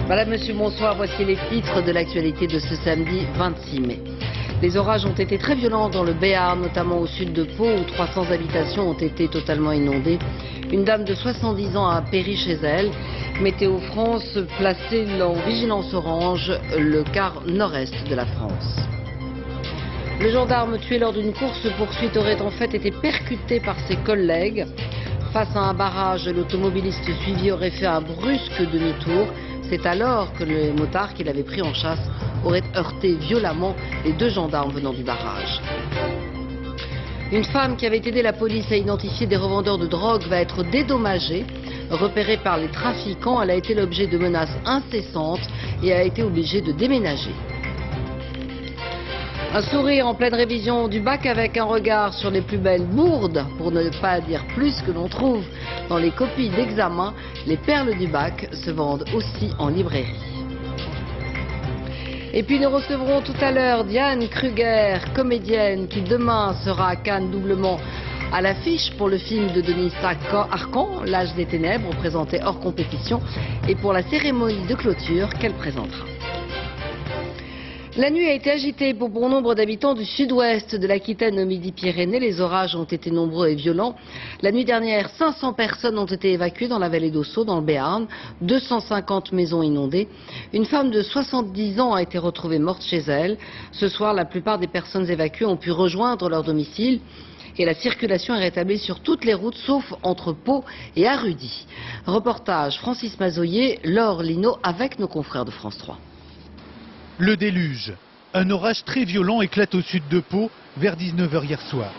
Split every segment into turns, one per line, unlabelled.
Madame, Monsieur, bonsoir. Voici les titres de l'actualité de ce samedi 26 mai. Les orages ont été très violents dans le Béarn, notamment au sud de Pau, où 300 habitations ont été totalement inondées. Une dame de 70 ans a péri chez elle. Météo France placée en vigilance orange, le quart nord-est de la France. Le gendarme tué lors d'une course-poursuite aurait en fait été percuté par ses collègues. Face à un barrage, l'automobiliste suivi aurait fait un brusque demi-tour. C'est alors que le motard qu'il avait pris en chasse aurait heurté violemment les deux gendarmes venant du barrage. Une femme qui avait aidé la police à identifier des revendeurs de drogue va être dédommagée. Repérée par les trafiquants, elle a été l'objet de menaces incessantes et a été obligée de déménager. Un sourire en pleine révision du bac avec un regard sur les plus belles bourdes, pour ne pas dire plus, que l'on trouve dans les copies d'examen. Les perles du bac se vendent aussi en librairie. Et puis nous recevrons tout à l'heure Diane Kruger, comédienne qui demain sera à Cannes doublement à l'affiche pour le film de Denis Arcand, L'âge des ténèbres, présenté hors compétition, et pour la cérémonie de clôture qu'elle présentera. La nuit a été agitée pour bon nombre d'habitants du sud-ouest de l'Aquitaine au Midi-Pyrénées. Les orages ont été nombreux et violents. La nuit dernière, 500 personnes ont été évacuées dans la vallée d'Ossau, dans le Béarn. 250 maisons inondées. Une femme de 70 ans a été retrouvée morte chez elle. Ce soir, la plupart des personnes évacuées ont pu rejoindre leur domicile. Et la circulation est rétablie sur toutes les routes, sauf entre Pau et Arudy. Reportage Francis Mazoyer, Laure Lino, avec nos confrères de France 3.
Le déluge. Un orage très violent éclate au sud de Pau vers 19 h hier soir.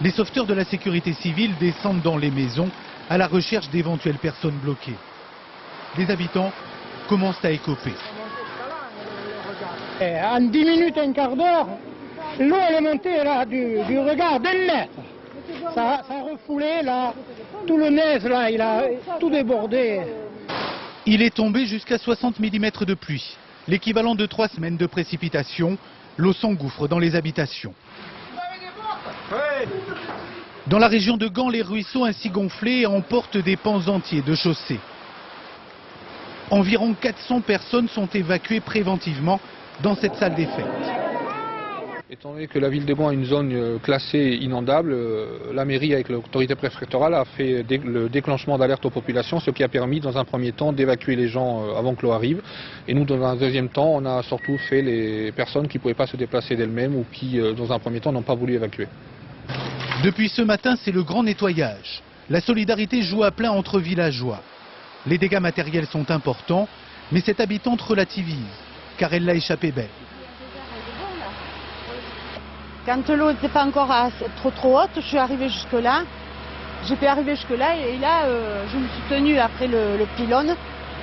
Les sauveteurs de la sécurité civile descendent dans les maisons à la recherche d'éventuelles personnes bloquées. Les habitants commencent à écoper.
En 10 minutes, un quart d'heure, l'eau elle est montée là, du regard d'un mètre. Ça a refoulé là, tout le neige là, il a tout débordé.
Il est tombé jusqu'à 60 mm de pluie. L'équivalent de 3 semaines de précipitations, l'eau s'engouffre dans les habitations. Dans la région de Gand, les ruisseaux ainsi gonflés emportent des pans entiers de chaussées. Environ 400 personnes sont évacuées préventivement dans cette salle des fêtes.
Étant donné que la ville de Gand a une zone classée inondable, la mairie avec l'autorité préfectorale a fait le déclenchement d'alerte aux populations, ce qui a permis dans un premier temps d'évacuer les gens avant que l'eau arrive. Et nous, dans un deuxième temps, on a surtout fait les personnes qui ne pouvaient pas se déplacer d'elles-mêmes ou qui, dans un premier temps, n'ont pas voulu évacuer.
Depuis ce matin, c'est le grand nettoyage. La solidarité joue à plein entre villageois. Les dégâts matériels sont importants, mais cette habitante relativise, car elle l'a échappé belle.
Quand l'eau n'était pas encore trop haute, je suis arrivée jusque-là. J'ai pu arriver jusque-là et là, je me suis tenue après le pylône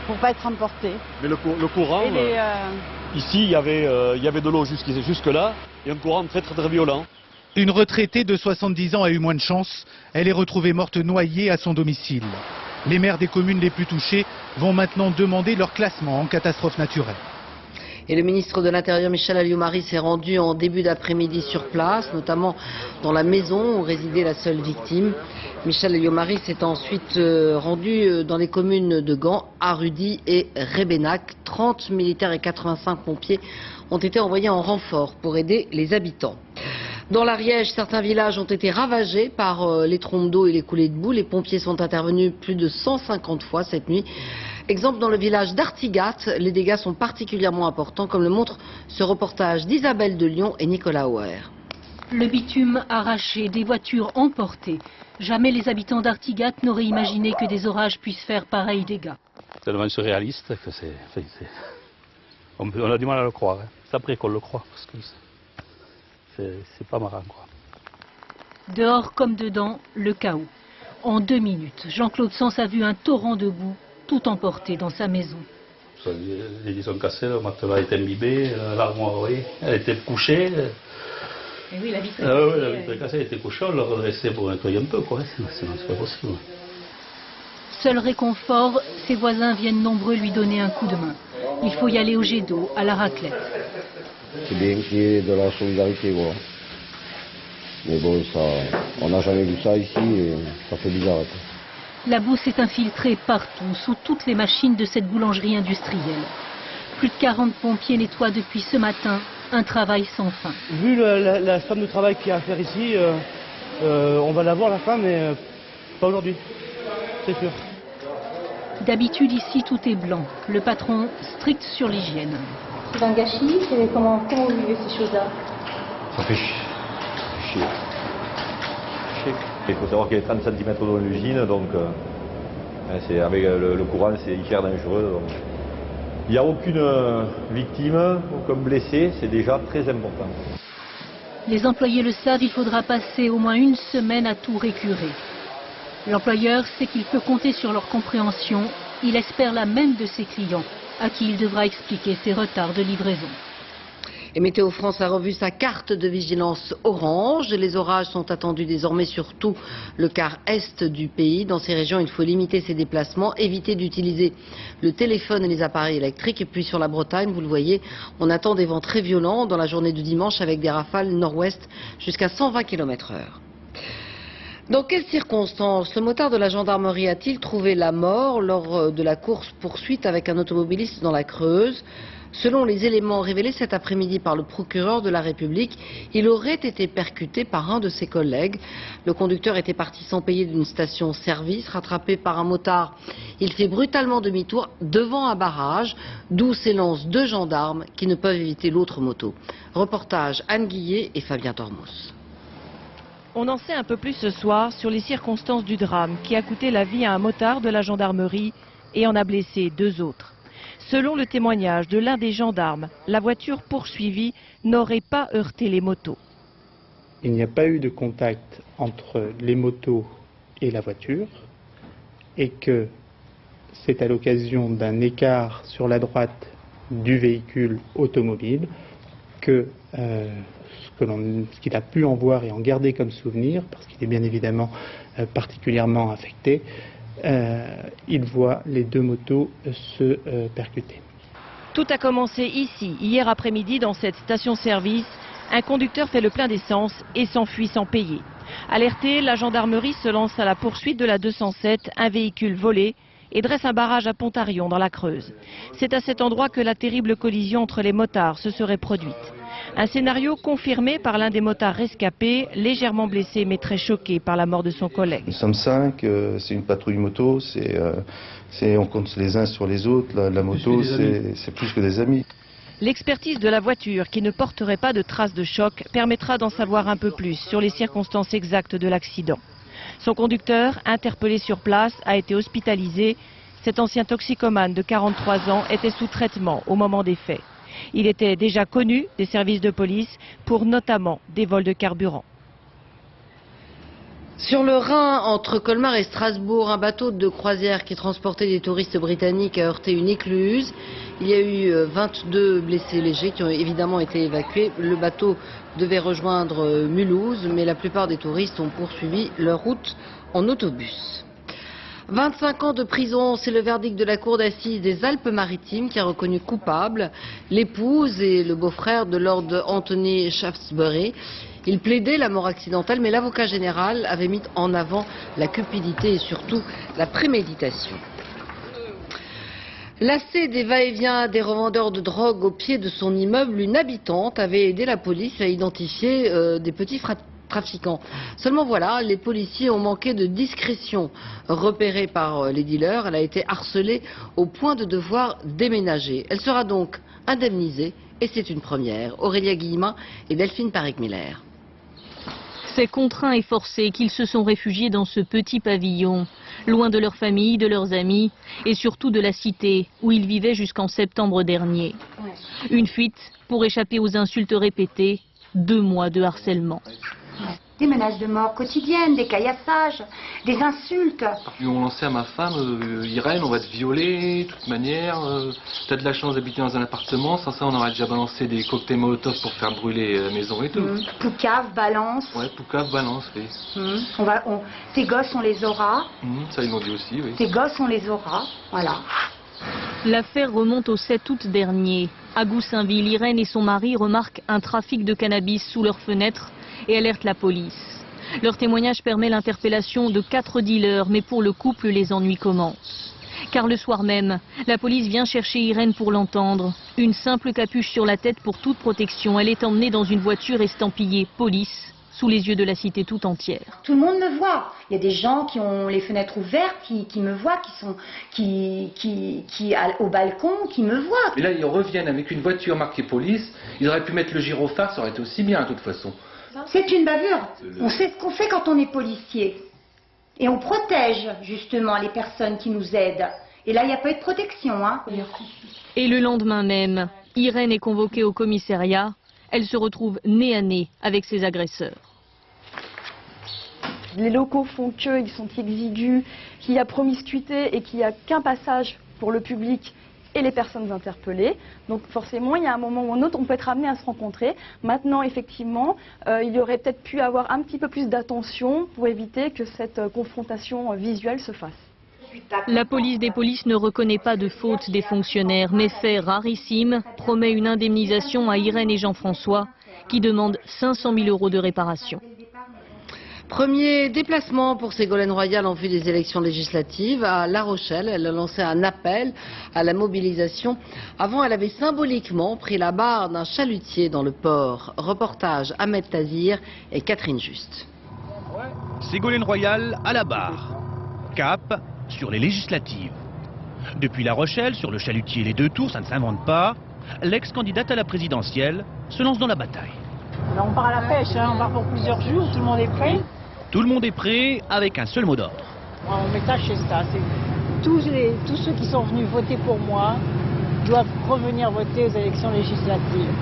pour ne pas être emportée.
Mais le courant, ici, il y avait de l'eau jusque-là et un courant très violent.
Une retraitée de 70 ans a eu moins de chance. Elle est retrouvée morte noyée à son domicile. Les maires des communes les plus touchées vont maintenant demander leur classement en catastrophe naturelle.
Et le ministre de l'Intérieur, Michel Alliot-Marie, s'est rendu en début d'après-midi sur place, notamment dans la maison où résidait la seule victime. Michel Alliot-Marie s'est ensuite rendu dans les communes de Gand, Arudy et Rébénac. 30 militaires et 85 pompiers ont été envoyés en renfort pour aider les habitants. Dans l'Ariège, certains villages ont été ravagés par les trompes d'eau et les coulées de boue. Les pompiers sont intervenus plus de 150 fois cette nuit. Exemple, dans le village d'Artigat, les dégâts sont particulièrement importants, comme le montre ce reportage d'Isabelle de Lyon et Nicolas Auer.
Le bitume arraché, des voitures emportées. Jamais les habitants d'Artigat n'auraient imaginé que des orages puissent faire pareils dégâts.
C'est tellement surréaliste que on a du mal à le croire. C'est après qu'on le croit, parce que c'est pas marrant, quoi.
Dehors comme dedans, le chaos. En 2 minutes, Jean-Claude Sens a vu un torrent de boue tout emporté dans sa maison.
Les lits sont cassés, le matelas est imbibé, l'armoire, oui, elle était couchée.
Et oui, la vitre
est cassée, elle était couchée, on l'a redressée pour nettoyer un peu, quoi. C'est pas possible.
Seul réconfort, ses voisins viennent nombreux lui donner un coup de main. Il faut y aller au jet d'eau, à la raclette.
C'est bien qu'il y ait de la solidarité, voilà. Mais bon, on n'a jamais vu ça ici et ça fait bizarre.
La boue s'est infiltrée partout, sous toutes les machines de cette boulangerie industrielle. Plus de 40 pompiers nettoient depuis ce matin un travail sans fin.
Vu la somme de travail qu'il y a à faire ici, on va l'avoir la fin, mais pas aujourd'hui, c'est sûr.
D'habitude ici tout est blanc, le patron strict sur l'hygiène.
C'est un gâchis, comment vous vivez ces choses-là?
Ça fait chier. Il faut savoir qu'il y a 30 cm dans l'usine, donc avec le courant c'est hyper dangereux. Donc. Il n'y a aucune victime, aucun blessé, c'est déjà très important.
Les employés le savent, il faudra passer au moins une semaine à tout récurer. L'employeur sait qu'il peut compter sur leur compréhension. Il espère la même de ses clients, à qui il devra expliquer ses retards de livraison.
Et Météo France a revu sa carte de vigilance orange. Les orages sont attendus désormais sur tout le quart est du pays. Dans ces régions, il faut limiter ses déplacements, éviter d'utiliser le téléphone et les appareils électriques. Et puis sur la Bretagne, vous le voyez, on attend des vents très violents dans la journée de dimanche avec des rafales nord-ouest jusqu'à 120 km/h. Dans quelles circonstances le motard de la gendarmerie a-t-il trouvé la mort lors de la course-poursuite avec un automobiliste dans la Creuse? Selon les éléments révélés cet après-midi par le procureur de la République, il aurait été percuté par un de ses collègues. Le conducteur était parti sans payer d'une station-service, rattrapé par un motard. Il fait brutalement demi-tour devant un barrage, d'où s'élancent deux gendarmes qui ne peuvent éviter l'autre moto. Reportage Anne Guillet et Fabien Tormos.
On en sait un peu plus ce soir sur les circonstances du drame qui a coûté la vie à un motard de la gendarmerie et en a blessé deux autres. Selon le témoignage de l'un des gendarmes, la voiture poursuivie n'aurait pas heurté les motos.
Il n'y a pas eu de contact entre les motos et la voiture et que c'est à l'occasion d'un écart sur la droite du véhicule automobile que ce qu'il a pu en voir et en garder comme souvenir, parce qu'il est bien évidemment particulièrement affecté, il voit les deux motos se percuter.
Tout a commencé ici, hier après-midi, dans cette station-service. Un conducteur fait le plein d'essence et s'enfuit sans payer. Alerté, la gendarmerie se lance à la poursuite de la 207, un véhicule volé, et dresse un barrage à Pontarion dans la Creuse. C'est à cet endroit que la terrible collision entre les motards se serait produite. Un scénario confirmé par l'un des motards rescapés, légèrement blessé mais très choqué par la mort de son collègue.
Nous sommes 5, c'est une patrouille moto, on compte les uns sur les autres, la moto c'est plus que des amis.
L'expertise de la voiture, qui ne porterait pas de traces de choc, permettra d'en savoir un peu plus sur les circonstances exactes de l'accident. Son conducteur, interpellé sur place, a été hospitalisé. Cet ancien toxicomane de 43 ans était sous traitement au moment des faits. Il était déjà connu des services de police pour notamment des vols de carburant.
Sur le Rhin, entre Colmar et Strasbourg, un bateau de croisière qui transportait des touristes britanniques a heurté une écluse. Il y a eu 22 blessés légers qui ont évidemment été évacués. Le bateau devait rejoindre Mulhouse, mais la plupart des touristes ont poursuivi leur route en autobus. 25 ans de prison, c'est le verdict de la cour d'assises des Alpes-Maritimes qui a reconnu coupable l'épouse et le beau-frère de Lord Anthony Shaftesbury. Il plaidait la mort accidentelle, mais l'avocat général avait mis en avant la cupidité et surtout la préméditation. Lassée des va-et-vient des revendeurs de drogue au pied de son immeuble, une habitante avait aidé la police à identifier des petits trafiquants. Seulement voilà, les policiers ont manqué de discrétion. Repérée par les dealers, elle a été harcelée au point de devoir déménager. Elle sera donc indemnisée et c'est une première. Aurélia Guillemin et Delphine Parek-Miller.
C'est contraint et forcé qu'ils se sont réfugiés dans ce petit pavillon, loin de leur famille, de leurs amis et surtout de la cité où ils vivaient jusqu'en septembre dernier. Une fuite pour échapper aux insultes répétées, 2 mois de harcèlement.
Des menaces de mort quotidiennes, des caillassages, des insultes.
Ils ont lancé à ma femme, Irène, on va te violer, de toute manière. T'as de la chance d'habiter dans un appartement, sans ça on aurait déjà balancé des cocktails Molotov pour faire brûler la maison et tout.
Poucave, balance.
Ouais, Poucave, balance, oui.
Tes gosses on les aura.
Ça ils l'ont dit aussi, oui.
Tes gosses on les aura, voilà.
L'affaire remonte au 7 août dernier. À Goussainville, Irène et son mari remarquent un trafic de cannabis sous leurs fenêtres et alertent la police. Leur témoignage permet l'interpellation de 4 dealers, mais pour le couple, les ennuis commencent. Car le soir même, la police vient chercher Irène pour l'entendre. Une simple capuche sur la tête pour toute protection. Elle est emmenée dans une voiture estampillée « Police » sous les yeux de la cité tout entière.
Tout le monde me voit. Il y a des gens qui ont les fenêtres ouvertes, qui me voient, au balcon, qui me voient.
Et là, ils reviennent avec une voiture marquée police. Ils auraient pu mettre le gyrophare, ça aurait été aussi bien de toute façon.
C'est une bavure. On sait ce qu'on fait quand on est policier. Et on protège justement les personnes qui nous aident. Et là, il n'y a pas eu de protection. Hein.
Et le lendemain même, Irène est convoquée au commissariat. Elle se retrouve nez à nez avec ses agresseurs.
Les locaux font qu'ils sont exigus, qu'il y a promiscuité et qu'il n'y a qu'un passage pour le public et les personnes interpellées. Donc forcément, il y a un moment ou un autre, on peut être amené à se rencontrer. Maintenant, effectivement, il y aurait peut-être pu avoir un petit peu plus d'attention pour éviter que cette confrontation visuelle se fasse.
La police des polices ne reconnaît pas de faute des fonctionnaires, mais fait rarissime, promet une indemnisation à Irène et Jean-François, qui demandent 500 000 € de réparation.
Premier déplacement pour Ségolène Royal en vue des élections législatives à La Rochelle. Elle a lancé un appel à la mobilisation. Avant, elle avait symboliquement pris la barre d'un chalutier dans le port. Reportage Ahmed Tazir et Catherine Juste.
Ségolène Royal à la barre. Cap sur les législatives. Depuis La Rochelle, sur le chalutier Les Deux Tours, ça ne s'invente pas, l'ex-candidate à la présidentielle se lance dans la bataille.
Alors on part à la pêche, hein, on part pour plusieurs jours, tout le monde est prêt.
Tout le monde est prêt avec un seul mot d'ordre.
Mon message c'est ça, tous ceux qui sont venus voter pour moi doivent revenir voter aux élections législatives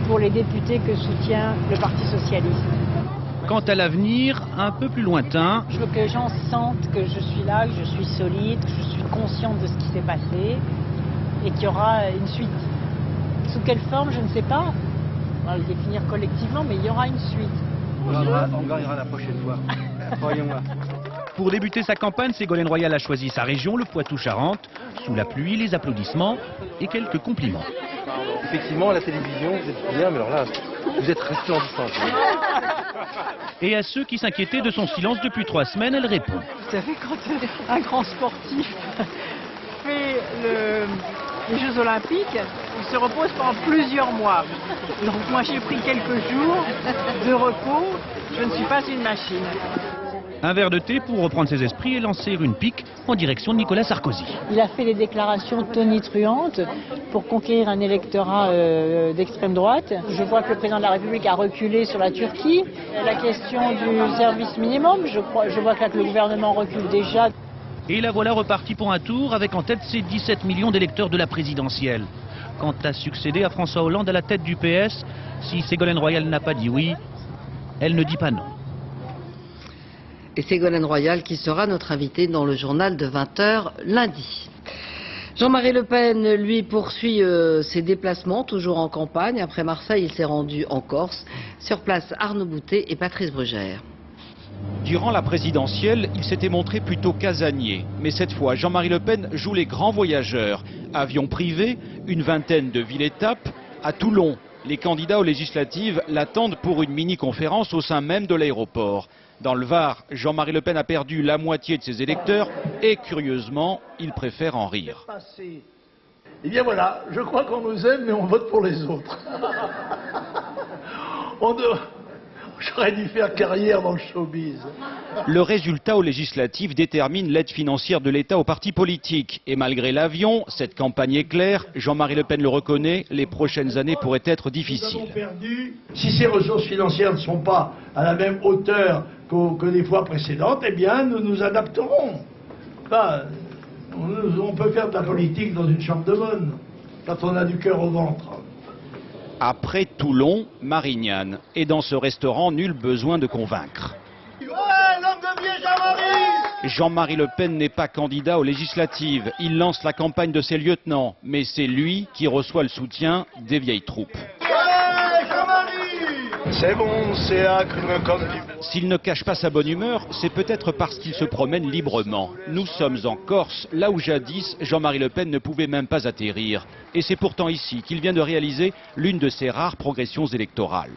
pour les députés que soutient le Parti Socialiste.
Quant à l'avenir, un peu plus lointain...
Je veux que les gens sentent que je suis là, que je suis solide, que je suis consciente de ce qui s'est passé et qu'il y aura une suite. Sous quelle forme, je ne sais pas. On va le définir collectivement, mais il y aura une suite.
On gagnera la prochaine fois. Croyons-moi. Pour débuter sa campagne, Ségolène Royal a choisi sa région, le Poitou-Charentes. Sous la pluie, les applaudissements et quelques compliments.
Effectivement, à la télévision, vous êtes bien, mais alors là, vous êtes resplendissante.
Et à ceux qui s'inquiétaient de son silence depuis 3 semaines, elle répond.
Vous savez, quand un grand sportif fait les Jeux Olympiques, il se repose pendant plusieurs mois. Donc moi j'ai pris quelques jours de repos, je ne suis pas une machine.
Un verre de thé pour reprendre ses esprits et lancer une pique en direction de Nicolas Sarkozy.
Il a fait des déclarations tonitruantes pour conquérir un électorat d'extrême droite. Je vois que le président de la République a reculé sur la Turquie. La question du service minimum, je vois que le gouvernement recule déjà.
Et la voilà repartie pour un tour avec en tête ses 17 millions d'électeurs de la présidentielle. Quant à succéder à François Hollande à la tête du PS, si Ségolène Royal n'a pas dit oui, elle ne dit pas non.
Et Ségolène Royal qui sera notre invitée dans le journal de 20h lundi. Jean-Marie Le Pen, lui, poursuit ses déplacements, toujours en campagne. Après Marseille, il s'est rendu en Corse. Sur place, Arnaud Boutet et Patrice Brugère.
Durant la présidentielle, il s'était montré plutôt casanier. Mais cette fois, Jean-Marie Le Pen joue les grands voyageurs. Avion privé, une vingtaine de villes-étapes. À Toulon, les candidats aux législatives l'attendent pour une mini-conférence au sein même de l'aéroport. Dans le Var, Jean-Marie Le Pen a perdu la moitié de ses électeurs et, curieusement, il préfère en rire.
Eh bien voilà, je crois qu'on nous aime, mais on vote pour les autres. J'aurais dû faire carrière dans le showbiz.
Le résultat aux législatives détermine l'aide financière de l'État aux partis politiques. Et malgré l'avion, cette campagne est claire, Jean-Marie Le Pen le reconnaît, les prochaines années pourraient être difficiles.
Nous avons perdu. Si ces ressources financières ne sont pas à la même hauteur que les fois précédentes, eh bien nous nous adapterons. Enfin, on peut faire de la politique dans une chambre de bonne, quand on a du cœur au ventre.
Après Toulon, Marignane. Et dans ce restaurant, nul besoin de convaincre.
Ouais, l'homme de pied, Jean-Marie!
Jean-Marie Le Pen n'est pas candidat aux législatives. Il lance la campagne de ses lieutenants. Mais c'est lui qui reçoit le soutien des vieilles troupes.
Ouais, Jean-Marie! C'est bon, c'est acre comme du...
S'il ne cache pas sa bonne humeur, c'est peut-être parce qu'il se promène librement. Nous sommes en Corse, là où jadis Jean-Marie Le Pen ne pouvait même pas atterrir. Et c'est pourtant ici qu'il vient de réaliser l'une de ses rares progressions électorales.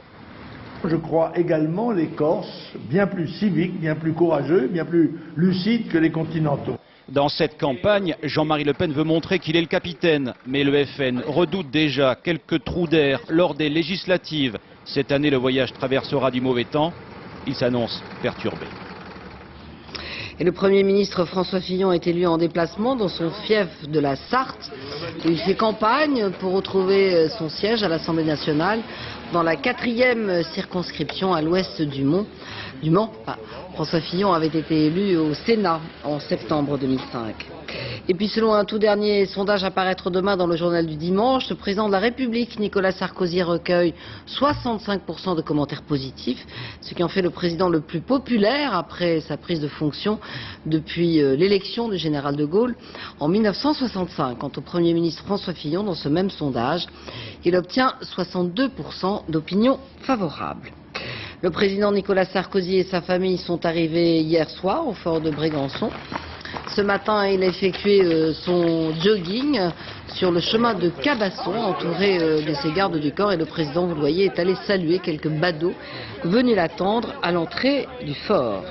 Je crois également les Corses bien plus civiques, bien plus courageux, bien plus lucides que les continentaux.
Dans cette campagne, Jean-Marie Le Pen veut montrer qu'il est le capitaine. Mais le FN redoute déjà quelques trous d'air lors des législatives. Cette année, le voyage traversera du mauvais temps. Il s'annonce perturbé.
Et le Premier ministre François Fillon est élu en déplacement dans son fief de la Sarthe. Il fait campagne pour retrouver son siège à l'Assemblée nationale dans la 4e circonscription à l'ouest du Mans. François Fillon avait été élu au Sénat en septembre 2005. Et puis selon un tout dernier sondage à paraître demain dans le journal du dimanche, le président de la République, Nicolas Sarkozy, recueille 65% de commentaires positifs, ce qui en fait le président le plus populaire après sa prise de fonction depuis l'élection du général de Gaulle en 1965. Quant au Premier ministre François Fillon, dans ce même sondage, il obtient 62% d'opinion favorable. Le président Nicolas Sarkozy et sa famille sont arrivés hier soir au fort de Brégançon. Ce matin, il a effectué son jogging sur le chemin de Cabasson, entouré de ses gardes du corps. Et le président, vous le voyez, est allé saluer quelques badauds venus l'attendre à l'entrée du fort.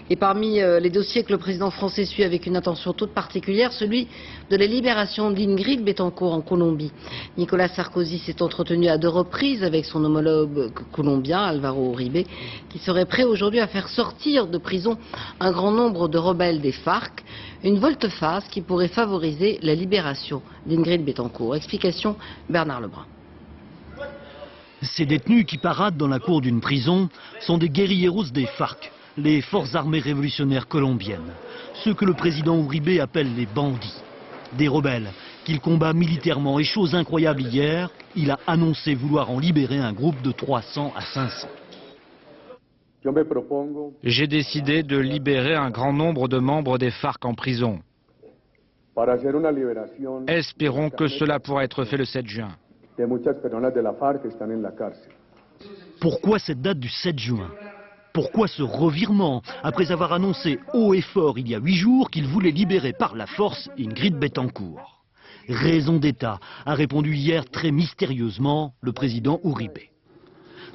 Et parmi les dossiers que le président français suit avec une attention toute particulière, celui de la libération d'Ingrid Betancourt en Colombie. Nicolas Sarkozy s'est entretenu à 2 reprises avec son homologue colombien, Alvaro Uribe, qui serait prêt aujourd'hui à faire sortir de prison un grand nombre de rebelles des FARC. Une volte-face qui pourrait favoriser la libération d'Ingrid Betancourt. Explication Bernard Lebrun.
Ces détenus qui paradent dans la cour d'une prison sont des guérilleros des FARC, les forces armées révolutionnaires colombiennes, ceux que le président Uribe appelle les bandits, des rebelles qu'il combat militairement. Et chose incroyable, hier, il a annoncé vouloir en libérer un groupe de 300 à 500.
J'ai décidé de libérer un grand nombre de membres des FARC en prison. Espérons que cela pourra être fait le 7 juin.
Pourquoi cette date du 7 juin ? Pourquoi ce revirement, après avoir annoncé haut et fort il y a 8 jours qu'il voulait libérer par la force Ingrid Betancourt? Raison d'État, a répondu hier très mystérieusement le président Uribe.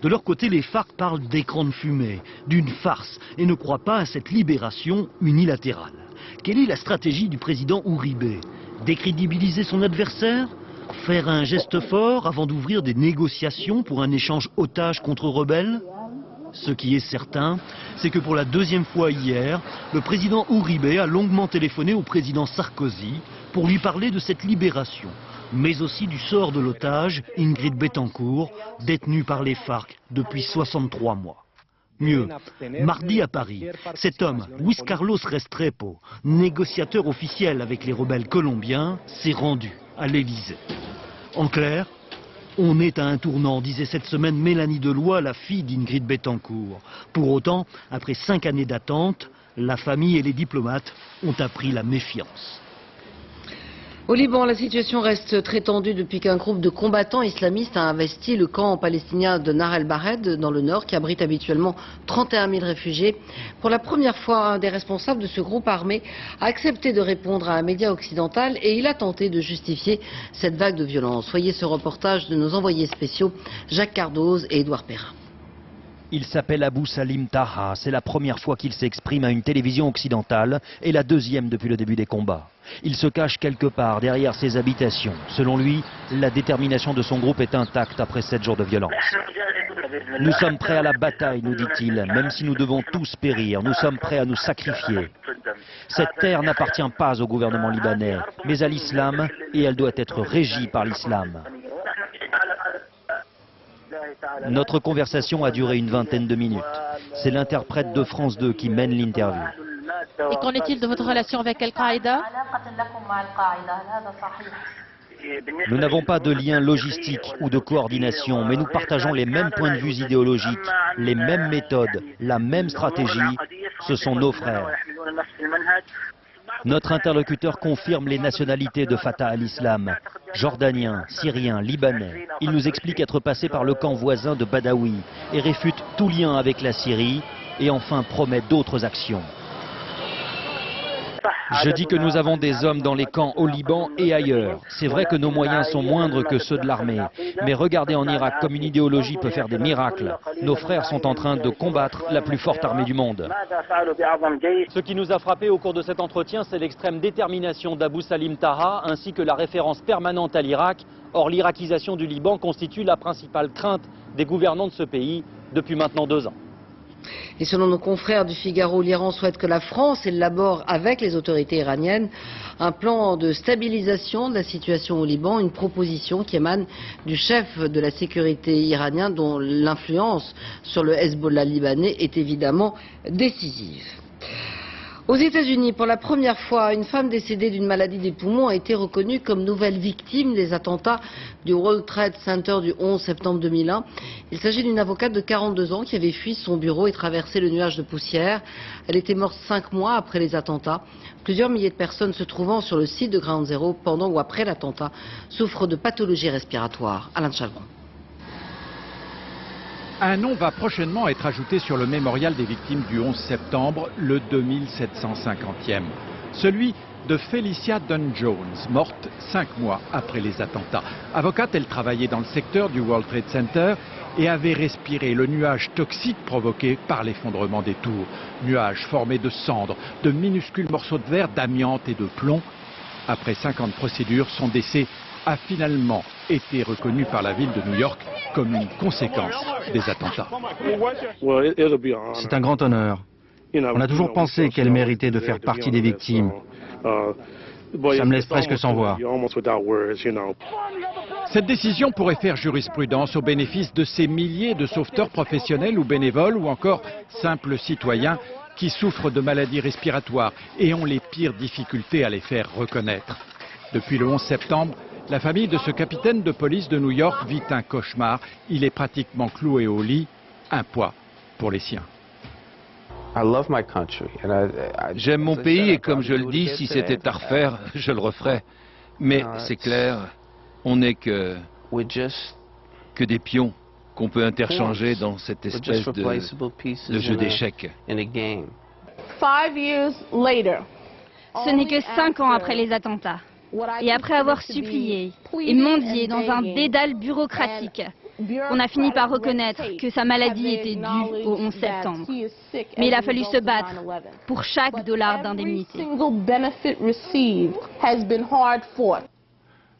De leur côté, les FARC parlent d'écran de fumée, d'une farce, et ne croient pas à cette libération unilatérale. Quelle est la stratégie du président Uribe? Décrédibiliser son adversaire? Faire un geste fort avant d'ouvrir des négociations pour un échange otage contre rebelles? Ce qui est certain, c'est que pour la 2e fois hier, le président Uribe a longuement téléphoné au président Sarkozy pour lui parler de cette libération, mais aussi du sort de l'otage Ingrid Betancourt, détenue par les FARC depuis 63 mois. Mieux, mardi à Paris, cet homme, Luis Carlos Restrepo, négociateur officiel avec les rebelles colombiens, s'est rendu à l'Élysée. En clair, on est à un tournant, disait cette semaine Mélanie Deloy, la fille d'Ingrid Betancourt. Pour autant, après 5 années d'attente, la famille et les diplomates ont appris la méfiance.
Au Liban, la situation reste très tendue depuis qu'un groupe de combattants islamistes a investi le camp palestinien de Nar el-Bared dans le nord, qui abrite habituellement 31 000 réfugiés. Pour la première fois, un des responsables de ce groupe armé a accepté de répondre à un média occidental et il a tenté de justifier cette vague de violence. Voyez ce reportage de nos envoyés spéciaux Jacques Cardoz et Édouard Perrin.
Il s'appelle Abou Salim Taha. C'est la première fois qu'il s'exprime à une télévision occidentale et la 2e depuis le début des combats. Il se cache quelque part derrière ses habitations. Selon lui, la détermination de son groupe est intacte après 7 jours de violence. Nous sommes prêts à la bataille, nous dit-il, même si nous devons tous périr. Nous sommes prêts à nous sacrifier. Cette terre n'appartient pas au gouvernement libanais, mais à l'islam, et elle doit être régie par l'islam. Notre conversation a duré une 20aine de minutes. C'est l'interprète de France 2 qui mène l'interview.
Et qu'en est-il de votre relation avec Al-Qaïda?
Nous n'avons pas de lien logistique ou de coordination, mais nous partageons les mêmes points de vue idéologiques, les mêmes méthodes, la même stratégie. Ce sont nos frères. Notre interlocuteur confirme les nationalités de Fatah al-Islam, jordanien, syrien, libanais. Il nous explique être passé par le camp voisin de Badawi et réfute tout lien avec la Syrie et enfin promet d'autres actions. Je dis que nous avons des hommes dans les camps au Liban et ailleurs. C'est vrai que nos moyens sont moindres que ceux de l'armée. Mais regardez en Irak comme une idéologie peut faire des miracles. Nos frères sont en train de combattre la plus forte armée du monde. Ce qui nous a frappé au cours de cet entretien, c'est l'extrême détermination d'Abou Salim Taha ainsi que la référence permanente à l'Irak. Or, l'irakisation du Liban constitue la principale crainte des gouvernants de ce pays depuis maintenant 2 ans.
Et selon nos confrères du Figaro, l'Iran souhaite que la France élabore avec les autorités iraniennes un plan de stabilisation de la situation au Liban, une proposition qui émane du chef de la sécurité iranien dont l'influence sur le Hezbollah libanais est évidemment décisive. Aux États-Unis, pour la première fois, une femme décédée d'une maladie des poumons a été reconnue comme nouvelle victime des attentats du World Trade Center du 11 septembre 2001. Il s'agit d'une avocate de 42 ans qui avait fui son bureau et traversé le nuage de poussière. Elle était morte 5 mois après les attentats. Plusieurs milliers de personnes se trouvant sur le site de Ground Zero pendant ou après l'attentat souffrent de pathologies respiratoires. Alain Chalgron.
Un nom va prochainement être ajouté sur le mémorial des victimes du 11 septembre, le 2750e. Celui de Felicia Dunn-Jones, morte 5 mois après les attentats. Avocate, elle travaillait dans le secteur du World Trade Center et avait respiré le nuage toxique provoqué par l'effondrement des tours. Nuage formé de cendres, de minuscules morceaux de verre, d'amiante et de plomb. Après 50 procédures, son décès a finalement été reconnu par la ville de New York comme une conséquence des attentats.
C'est un grand honneur. On a toujours pensé qu'elle méritait de faire partie des victimes. Ça me laisse presque sans voix.
Cette décision pourrait faire jurisprudence au bénéfice de ces milliers de sauveteurs professionnels ou bénévoles ou encore simples citoyens qui souffrent de maladies respiratoires et ont les pires difficultés à les faire reconnaître. Depuis le 11 septembre, la famille de ce capitaine de police de New York vit un cauchemar. Il est pratiquement cloué au lit, un poids pour les siens.
J'aime mon pays et comme je le dis, si c'était à refaire, je le referais. Mais c'est clair, on n'est que des pions qu'on peut interchanger dans cette espèce de jeu d'échecs.
Ce n'est que 5 ans après les attentats. Et après avoir supplié et mendié dans un dédale bureaucratique, on a fini par reconnaître que sa maladie était due au 11 septembre. Mais il a fallu se battre pour chaque dollar d'indemnité.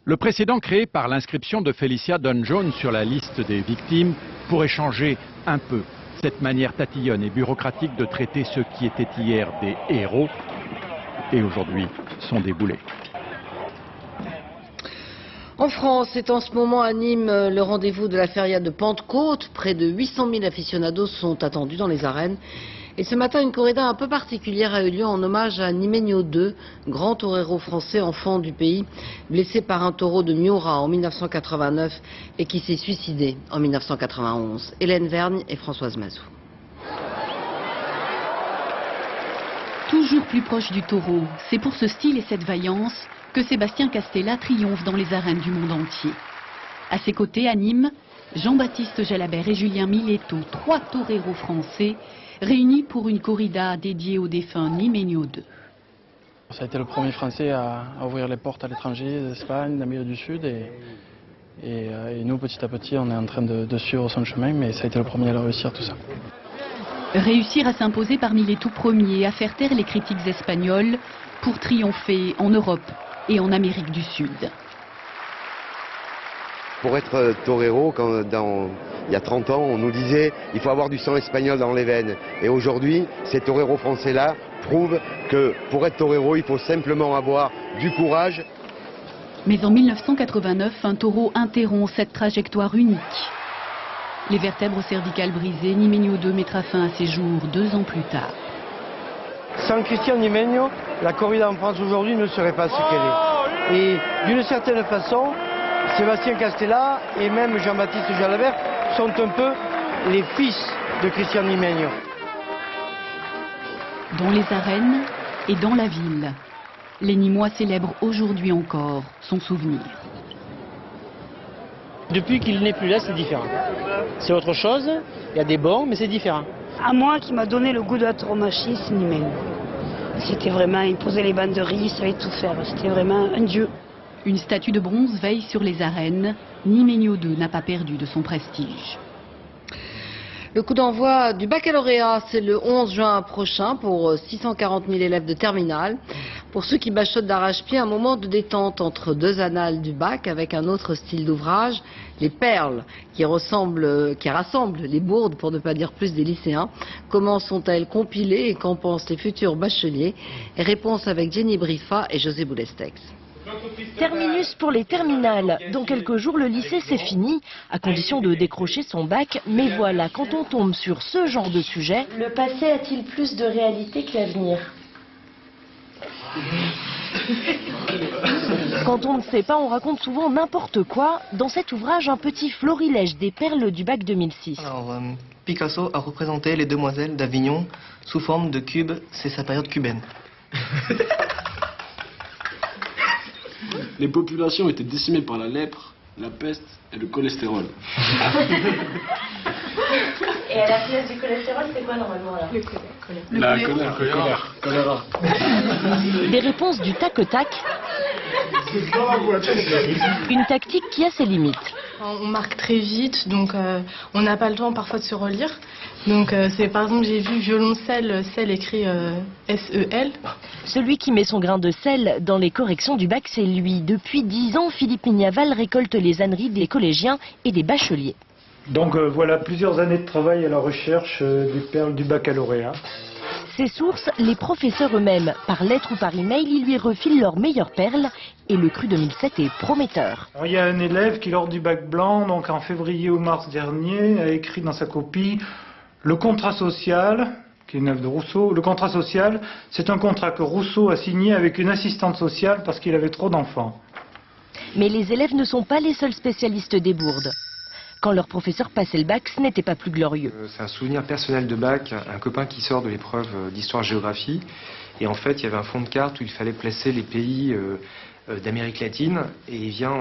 Le précédent créé par l'inscription de Felicia Dunn-Jones sur la liste des victimes pourrait changer un peu cette manière tatillonne et bureaucratique de traiter ceux qui étaient hier des héros et aujourd'hui sont des boulets.
En France, c'est en ce moment à Nîmes le rendez-vous de la feria de Pentecôte. Près de 800 000 aficionados sont attendus dans les arènes. Et ce matin, une corrida un peu particulière a eu lieu en hommage à Nimenio II, grand torero français, enfant du pays, blessé par un taureau de Miura en 1989 et qui s'est suicidé en 1991. Hélène Vergne et Françoise Mazou.
Toujours plus proche du taureau, c'est pour ce style et cette vaillance que Sébastien Castella triomphe dans les arènes du monde entier. À ses côtés, à Nîmes, Jean-Baptiste Jalabert et Julien Miletto, 3 toreros français, réunis pour une corrida dédiée au défunt Nimenio II.
Ça a été le premier Français à ouvrir les portes à l'étranger, d'Espagne, d'Amérique du Sud, et nous, petit à petit, on est en train de suivre son chemin, mais ça a été le premier à le réussir, tout ça.
Réussir à s'imposer parmi les tout premiers, à faire taire les critiques espagnoles, pour triompher en Europe et en Amérique du Sud.
Pour être torero, il y a 30 ans, on nous disait il faut avoir du sang espagnol dans les veines. Et aujourd'hui, ces toreros français-là prouvent que pour être torero, il faut simplement avoir du courage.
Mais en 1989, un taureau interrompt cette trajectoire unique. Les vertèbres cervicales brisées, Nimenio II mettra fin à ses jours 2 ans plus tard.
Sans Christian Nimenio, la corrida en France aujourd'hui ne serait pas ce qu'elle est. Et d'une certaine façon, Sébastien Castella et même Jean-Baptiste Jalabert sont un peu les fils de Christian Nimenio.
Dans les arènes et dans la ville, les Nîmois célèbrent aujourd'hui encore son souvenir.
Depuis qu'il n'est plus là, c'est différent. C'est autre chose, il y a des bons, mais c'est différent.
À moi, qui m'a donné le goût de la tauromachie, c'est Nimenio.
C'était vraiment, il posait les banderilles, il savait tout faire. C'était vraiment un dieu.
Une statue de bronze veille sur les arènes. Niménio II n'a pas perdu de son prestige.
Le coup d'envoi du baccalauréat, c'est le 11 juin prochain pour 640 000 élèves de terminale. Pour ceux qui bachotent d'arrache-pied, un moment de détente entre deux annales du bac avec un autre style d'ouvrage, les perles, qui rassemblent les bourdes, pour ne pas dire plus, des lycéens. Comment sont-elles compilées et qu'en pensent les futurs bacheliers? Réponse avec Jenny Briffa et José Boulestex.
Terminus pour les terminales. Dans quelques jours, le lycée c'est fini, à condition de décrocher son bac. Mais voilà, quand on tombe sur ce genre de sujet...
Le passé a-t-il plus de réalité que l'avenir?
Quand on ne sait pas, on raconte souvent n'importe quoi. Dans cet ouvrage, un petit florilège des perles du bac 2006.
Alors, Picasso a représenté les demoiselles d'Avignon sous forme de cubes. C'est sa période cubaine.
Les populations étaient décimées par la lèpre, la peste et le cholestérol.
Et à la place du cholestérol, c'est quoi normalement là?
Le choléra.
Des réponses du tac au tac. Une tactique qui a ses limites.
On marque très vite, donc on n'a pas le temps parfois de se relire. Donc c'est par exemple, j'ai vu violoncelle, sel écrit S-E-L.
Celui qui met son grain de sel dans les corrections du bac, c'est lui. Depuis 10 ans, Philippe Mignaval récolte les âneries des collégiens et des bacheliers.
Donc voilà plusieurs années de travail à la recherche des perles du baccalauréat.
Ses sources, les professeurs eux-mêmes. Par lettre ou par email, ils lui refilent leurs meilleures perles. Et le cru 2007 est prometteur.
Alors, il y a un élève qui, lors du bac blanc, donc en février ou mars dernier, a écrit dans sa copie « Le contrat social », qui est une œuvre de Rousseau. Le contrat social, c'est un contrat que Rousseau a signé avec une assistante sociale parce qu'il avait trop d'enfants.
Mais les élèves ne sont pas les seuls spécialistes des bourdes. Quand leur professeur passait le bac, ce n'était pas plus glorieux.
C'est un souvenir personnel de bac, un copain qui sort de l'épreuve d'histoire-géographie. Et en fait, il y avait un fond de carte où il fallait placer les pays d'Amérique latine. Et il vient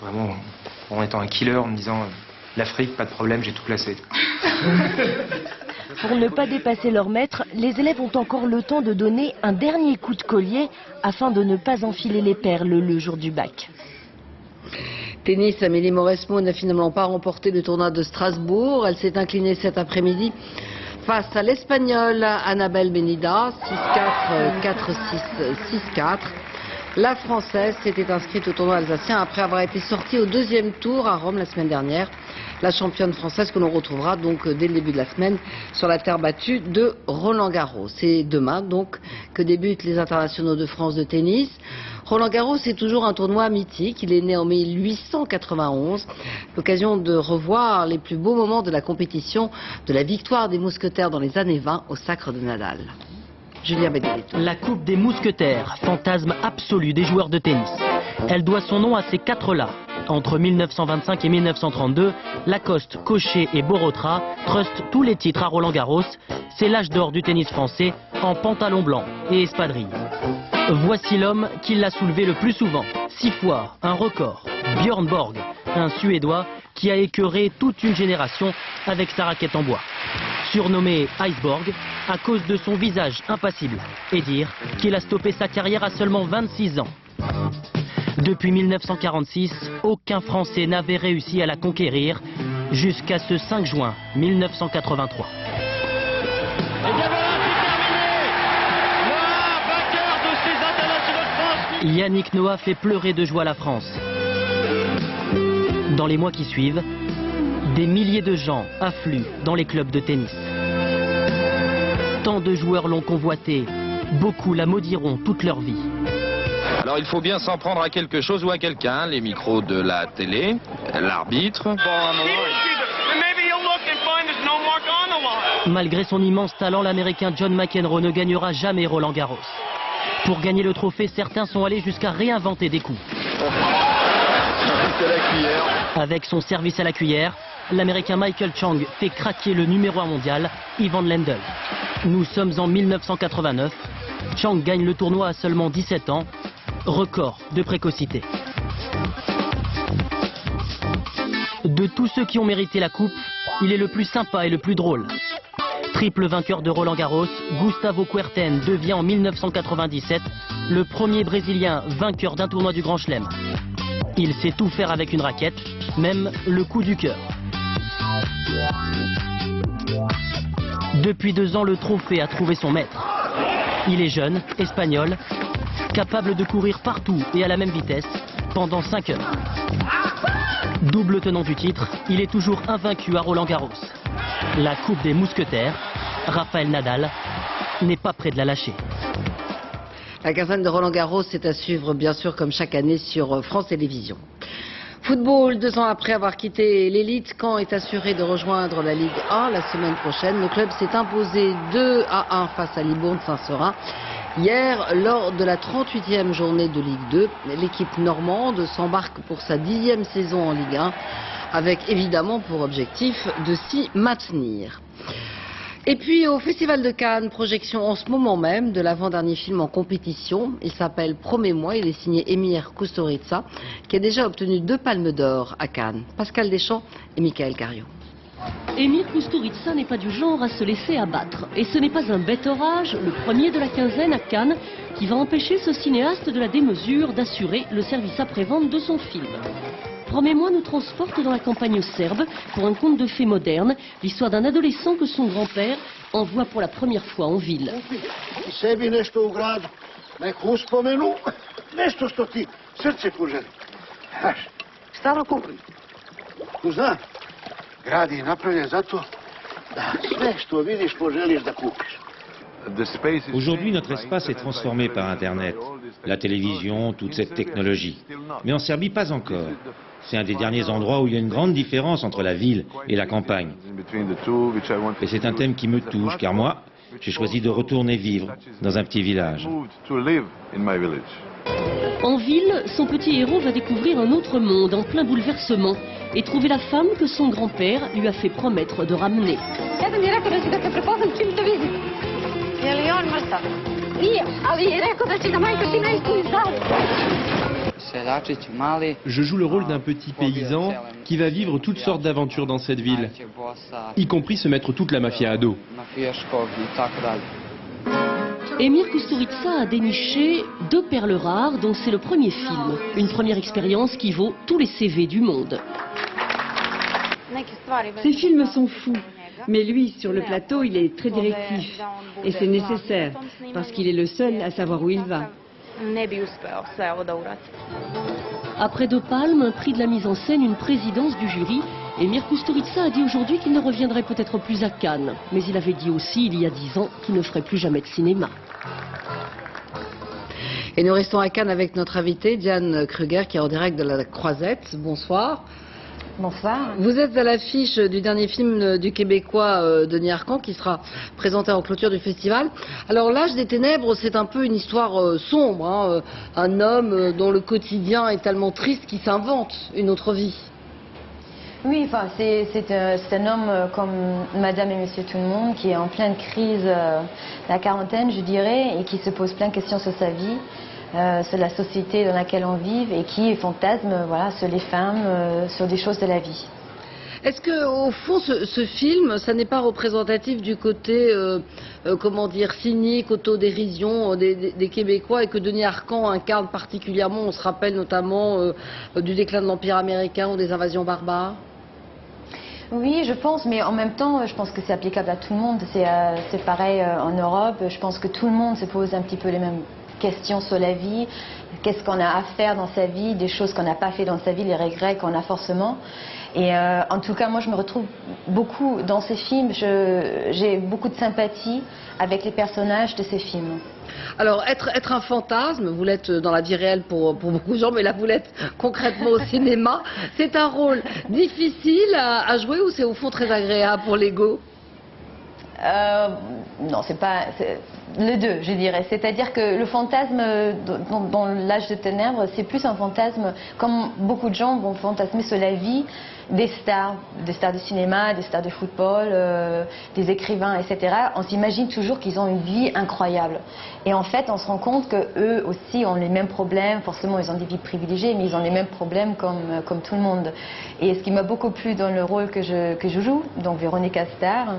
vraiment en étant un killer, en me disant « L'Afrique, pas de problème, j'ai tout placé ».
Pour ne pas dépasser leur maître, les élèves ont encore le temps de donner un dernier coup de collier afin de ne pas enfiler les perles le jour du bac.
Tennis, Amélie Mauresmo n'a finalement pas remporté le tournoi de Strasbourg. Elle s'est inclinée cet après-midi face à l'Espagnole Annabel Benida, 6-4, 4-6, 6-4. La Française s'était inscrite au tournoi alsacien après avoir été sortie au deuxième tour à Rome la semaine dernière. La championne française que l'on retrouvera donc dès le début de la semaine sur la terre battue de Roland-Garros. C'est demain donc que débutent les internationaux de France de tennis. Roland-Garros est toujours un tournoi mythique. Il est né en 1891. L'occasion de revoir les plus beaux moments de la compétition, de la victoire des Mousquetaires dans les années 20 au sacre de Nadal. Julien Benedetto.
La Coupe des Mousquetaires, fantasme absolu des joueurs de tennis. Elle doit son nom à ces quatre-là. Entre 1925 et 1932, Lacoste, Cochet et Borotra trustent tous les titres à Roland-Garros. C'est l'âge d'or du tennis français en pantalon blanc et espadrille. Voici l'homme qui l'a soulevé le plus souvent. 6 fois, un record. Björn Borg, un Suédois qui a écœuré toute une génération avec sa raquette en bois. Surnommé Iceborg à cause de son visage impassible. Et dire qu'il a stoppé sa carrière à seulement 26 ans. Depuis 1946, aucun Français n'avait réussi à la conquérir jusqu'à ce 5 juin 1983. Yannick Noah fait pleurer de joie la France. Dans les mois qui suivent, des milliers de gens affluent dans les clubs de tennis. Tant de joueurs l'ont convoité, beaucoup la maudiront toute leur vie.
Alors il faut bien s'en prendre à quelque chose ou à quelqu'un, les micros de la télé, l'arbitre.
Malgré son immense talent, l'Américain John McEnroe ne gagnera jamais Roland-Garros. Pour gagner le trophée, certains sont allés jusqu'à réinventer des coups. Avec son service à la cuillère, l'Américain Michael Chang fait craquer le numéro 1 mondial, Ivan Lendl. Nous sommes en 1989. Chang gagne le tournoi à seulement 17 ans. Record de précocité. De tous ceux qui ont mérité la coupe, il est le plus sympa et le plus drôle. Triple vainqueur de Roland Garros, Gustavo Kuerten devient en 1997 le premier Brésilien vainqueur d'un tournoi du Grand Chelem. Il sait tout faire avec une raquette, même le coup du cœur. Depuis 2 ans, le trophée a trouvé son maître. Il est jeune, espagnol, capable de courir partout et à la même vitesse pendant 5 heures. Double tenant du titre, il est toujours invaincu à Roland Garros. La coupe des mousquetaires, Rafael Nadal n'est pas près de la lâcher.
La quinzaine de Roland Garros, c'est à suivre bien sûr comme chaque année sur France Télévisions. Football, 2 ans après avoir quitté l'élite, Caen est assuré de rejoindre la Ligue 1 la semaine prochaine. Le club s'est imposé 2-1 face à Libourne Saint-Seurin. Hier, lors de la 38e journée de Ligue 2, l'équipe normande s'embarque pour sa 10e saison en Ligue 1, avec évidemment pour objectif de s'y maintenir. Et puis au Festival de Cannes, projection en ce moment même de l'avant-dernier film en compétition. Il s'appelle Promets-moi, il est signé Emir Kusturica, qui a déjà obtenu 2 palmes d'or à Cannes. Pascal Deschamps et Michael Cario.
Emir Kusturica n'est pas du genre à se laisser abattre. Et ce n'est pas un bête orage, le premier de la quinzaine à Cannes, qui va empêcher ce cinéaste de la démesure d'assurer le service après-vente de son film. Promets-moi nous transporte dans la campagne serbe pour un conte de fées moderne, l'histoire d'un adolescent que son grand-père envoie pour la première fois en ville.
Aujourd'hui, notre espace est transformé par Internet, la télévision, toute cette technologie. Mais en Serbie, pas encore. C'est un des derniers endroits où il y a une grande différence entre la ville et la campagne. Et c'est un thème qui me touche, car moi, j'ai choisi de retourner vivre dans un petit village.
En ville, son petit héros va découvrir un autre monde en plein bouleversement et trouver la femme que son grand-père lui a fait promettre de ramener.
Je joue le rôle d'un petit paysan qui va vivre toutes sortes d'aventures dans cette ville, y compris se mettre toute la mafia à dos.
Emir Kusturica a déniché 2 perles rares dont c'est le premier film. Une première expérience qui vaut tous les CV du monde.
Ces films sont fous, mais lui, sur le plateau, il est très directif. Et c'est nécessaire, parce qu'il est le seul à savoir où il va.
Après 2 palmes, un prix de la mise en scène, une présidence du jury, Emir Kusturica a dit aujourd'hui qu'il ne reviendrait peut-être plus à Cannes. Mais il avait dit aussi, il y a 10 ans, qu'il ne ferait plus jamais de cinéma.
Et nous restons à Cannes avec notre invitée, Diane Kruger, qui est en direct de la Croisette. Bonsoir.
Bonsoir.
Vous êtes à l'affiche du dernier film du Québécois Denis Arcand qui sera présenté en clôture du festival. Alors L'Âge des Ténèbres, c'est un peu une histoire sombre, hein, un homme dont le quotidien est tellement triste qu'il s'invente une autre vie.
Oui, enfin, c'est un homme comme Madame et Monsieur Tout le Monde qui est en pleine crise, la quarantaine je dirais, et qui se pose plein de questions sur sa vie. Sur la société dans laquelle on vit et qui fantasme voilà, sur les femmes, sur des choses de la vie.
Est-ce que au fond ce film, ça n'est pas représentatif du côté, comment dire, cynique, autodérision des Québécois et que Denis Arcand incarne particulièrement? On se rappelle notamment du déclin de l'Empire américain ou des invasions barbares.
Oui, je pense, mais en même temps, je pense que c'est applicable à tout le monde. C'est pareil en Europe. Je pense que tout le monde se pose un petit peu les mêmes questions sur la vie, qu'est-ce qu'on a à faire dans sa vie, des choses qu'on n'a pas fait dans sa vie, les regrets qu'on a forcément. Et en tout cas, moi, je me retrouve beaucoup dans ces films. J'ai beaucoup de sympathie avec les personnages de ces films.
Alors, être un fantasme, vous l'êtes dans la vie réelle pour beaucoup de gens, mais là, vous l'êtes concrètement au cinéma. C'est un rôle difficile à jouer ou c'est au fond très agréable pour l'ego?
Non, c'est pas les deux, je dirais. C'est-à-dire que le fantasme dans L'Âge des Ténèbres, c'est plus un fantasme, comme beaucoup de gens vont fantasmer sur la vie, des stars du cinéma, des stars de football, des écrivains, etc. On s'imagine toujours qu'ils ont une vie incroyable. Et en fait, on se rend compte qu'eux aussi ont les mêmes problèmes. Forcément, ils ont des vies privilégiées, mais ils ont les mêmes problèmes comme tout le monde. Et ce qui m'a beaucoup plu dans le rôle que je joue, donc Véronique Astar,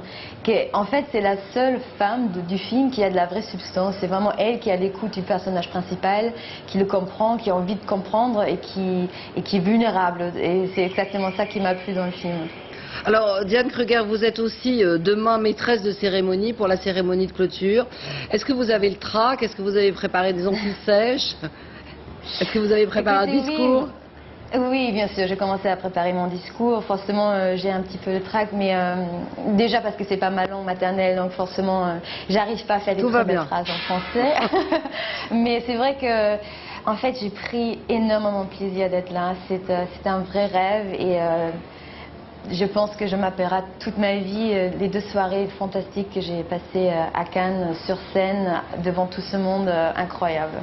en fait, c'est la seule femme du film qui a de la vraie substance. C'est vraiment elle qui est à l'écoute du personnage principal, qui le comprend, qui a envie de comprendre et qui est vulnérable. Et c'est exactement ça qui m'a plu dans le film.
Alors, Diane Kruger, vous êtes aussi demain maîtresse de cérémonie pour la cérémonie de clôture. Est-ce que vous avez le trac? Est-ce que vous avez préparé des ampoules sèches? Est-ce que vous avez préparé un discours?
Oui, bien sûr, j'ai commencé à préparer mon discours. Forcément, j'ai un petit peu le trac, mais déjà parce que c'est pas ma langue maternelle, donc forcément, j'arrive pas à faire des très belles phrases en français. Mais c'est vrai que, en fait, j'ai pris énormément de plaisir d'être là. C'est un vrai rêve et je pense que je m'appellerai toute ma vie les 2 soirées fantastiques que j'ai passées à Cannes, sur scène, devant tout ce monde incroyable.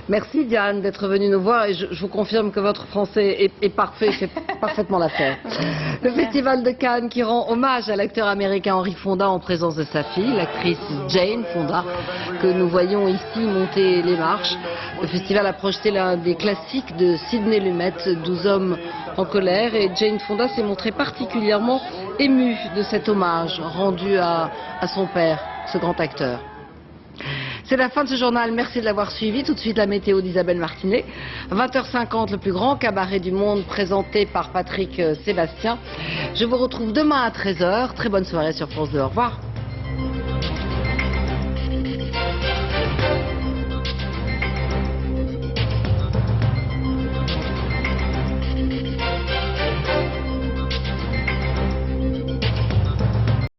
Merci Diane d'être venue nous voir et je vous confirme que votre français est parfait, c'est parfaitement l'affaire. Le Festival de Cannes qui rend hommage à l'acteur américain Henry Fonda en présence de sa fille, l'actrice Jane Fonda, que nous voyons ici monter les marches. Le festival a projeté l'un des classiques de Sidney Lumet, 12 hommes en colère, et Jane Fonda s'est montrée particulièrement émue de cet hommage rendu à son père, ce grand acteur. C'est la fin de ce journal, merci de l'avoir suivi. Tout de suite la météo d'Isabelle Martinet. 20h50, le plus grand cabaret du monde présenté par Patrick Sébastien. Je vous retrouve demain à 13h. Très bonne soirée sur France 2. Au revoir.